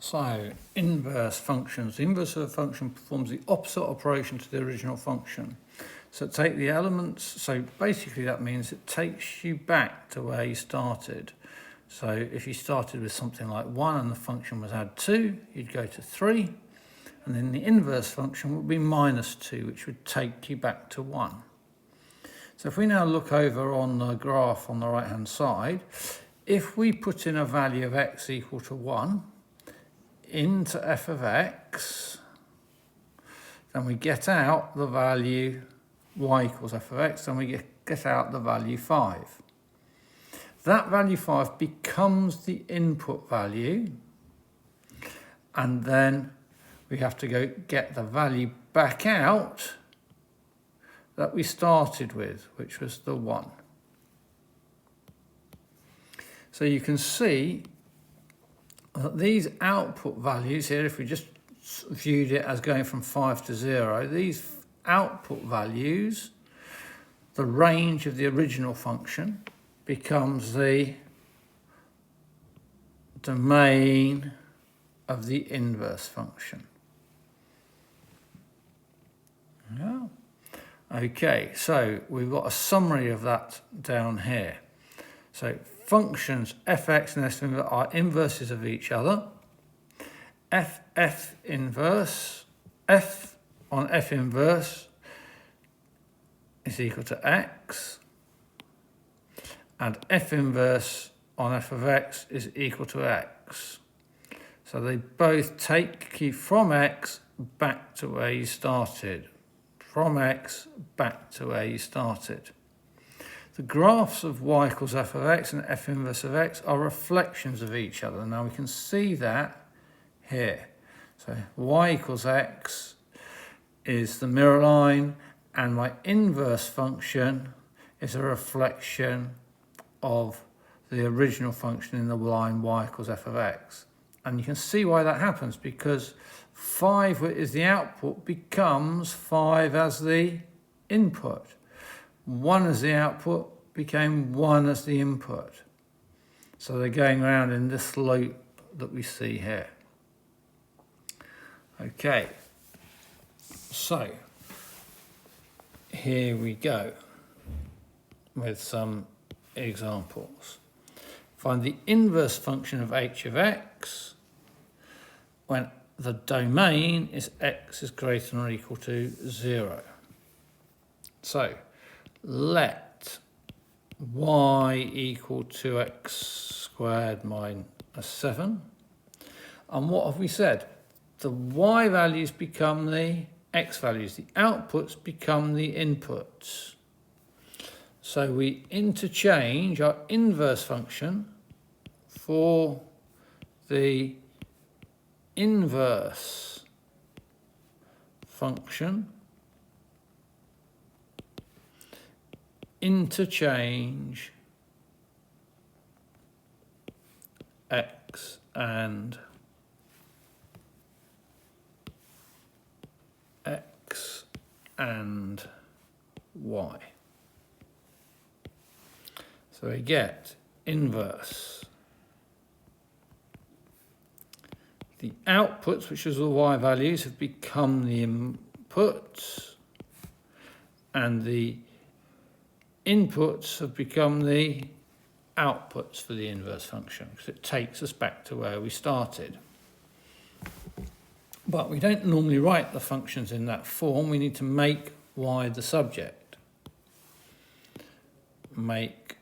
So, inverse functions. The inverse of a function performs the opposite operation to the original function. So take the elements, so basically that means it takes you back to where you started. So if you started with something like 1 and the function was add 2, you'd go to 3. And then the inverse function would be minus 2, which would take you back to 1. So if we now look over on the graph on the right-hand side, if we put in a value of x equal to 1 into f of x, then we get out the value y equals f of x, and we get out the value 5. That value 5 becomes the input value, and then we have to go get the value back out that we started with, which was the 1. So you can see that these output values here, if we just viewed it as going from 5 to 0, these output values, the range of the original function, becomes the domain of the inverse function. Yeah. Okay, so we've got a summary of that down here. So functions fx and s inverse are inverses of each other. F inverse, f on f inverse is equal to x, and f inverse on f of x is equal to x. So they both take you from x back to where you started. From x back to where you started. The graphs of y equals f of x and f inverse of x are reflections of each other. Now we can see that here. So y equals x is the mirror line, and my inverse function is a reflection of the original function in the line y equals f of x. And you can see why that happens, because 5 is the output becomes 5 as the input. 1 as the output became 1 as the input. So they're going around in this loop that we see here. Okay, so here we go with some examples. Find the inverse function of h of x when the domain is x is greater than or equal to 0. So let y equal to x squared minus 7. And what have we said? The y values become the x values. The outputs become the inputs. So we interchange our inverse function for the inverse function, interchange x and y. So we get inverse. The outputs, which is the y values, have become the inputs, and the inputs have become the outputs for the inverse function, because it takes us back to where we started. But we don't normally write the functions in that form. We need to make y the subject. Make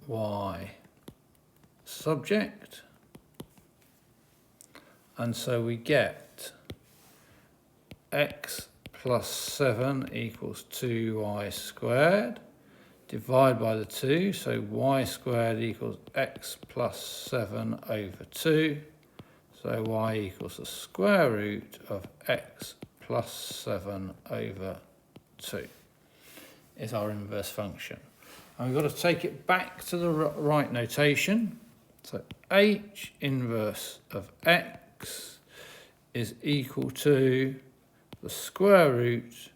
y subject. And so we get x plus 7 equals 2y squared. Divide by the 2, so y squared equals x plus 7 over 2. So y equals the square root of x plus 7 over 2 is our inverse function. And we've got to take it back to the right notation. So h inverse of x is equal to the square root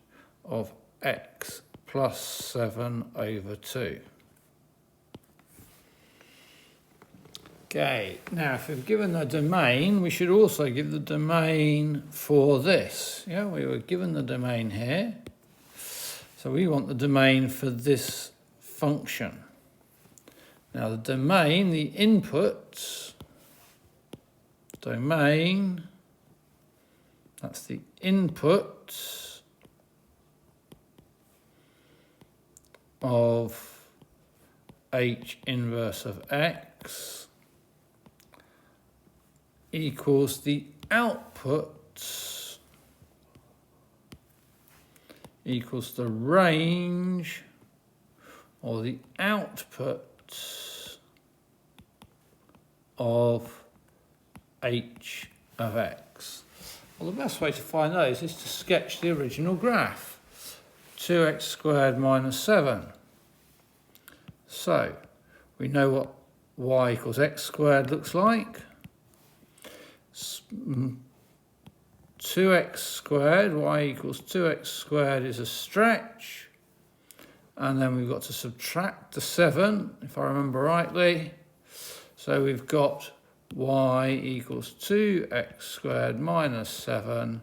of x plus 7 over 2. Okay, now if we've given the domain, we should also give the domain for this. Yeah, we were given the domain here. So we want the domain for this function. Now the domain, the input, domain, that's the input of h inverse of x equals the output equals the range or the output of h of x. Well, the best way to find those is to sketch the original graph. 2x squared minus 7. So, we know what y equals x squared looks like. 2x squared, y equals 2x squared is a stretch. And then we've got to subtract the 7, if I remember rightly. So we've got y equals 2x squared minus 7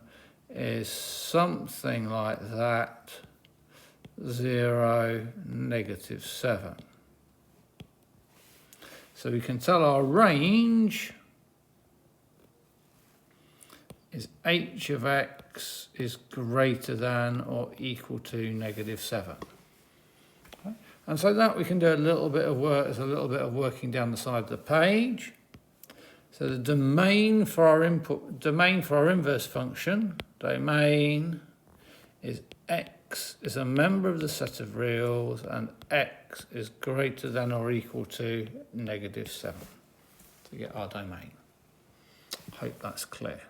is something like that, 0, negative 7. So we can tell our range is h of x is greater than or equal to negative 7. Okay. And so that we can do a little bit of work, there's a little bit of working down the side of the page. So the domain for our inverse function, domain is x is a member of the set of reals and x is greater than or equal to negative 7 to get our domain. Hope that's clear.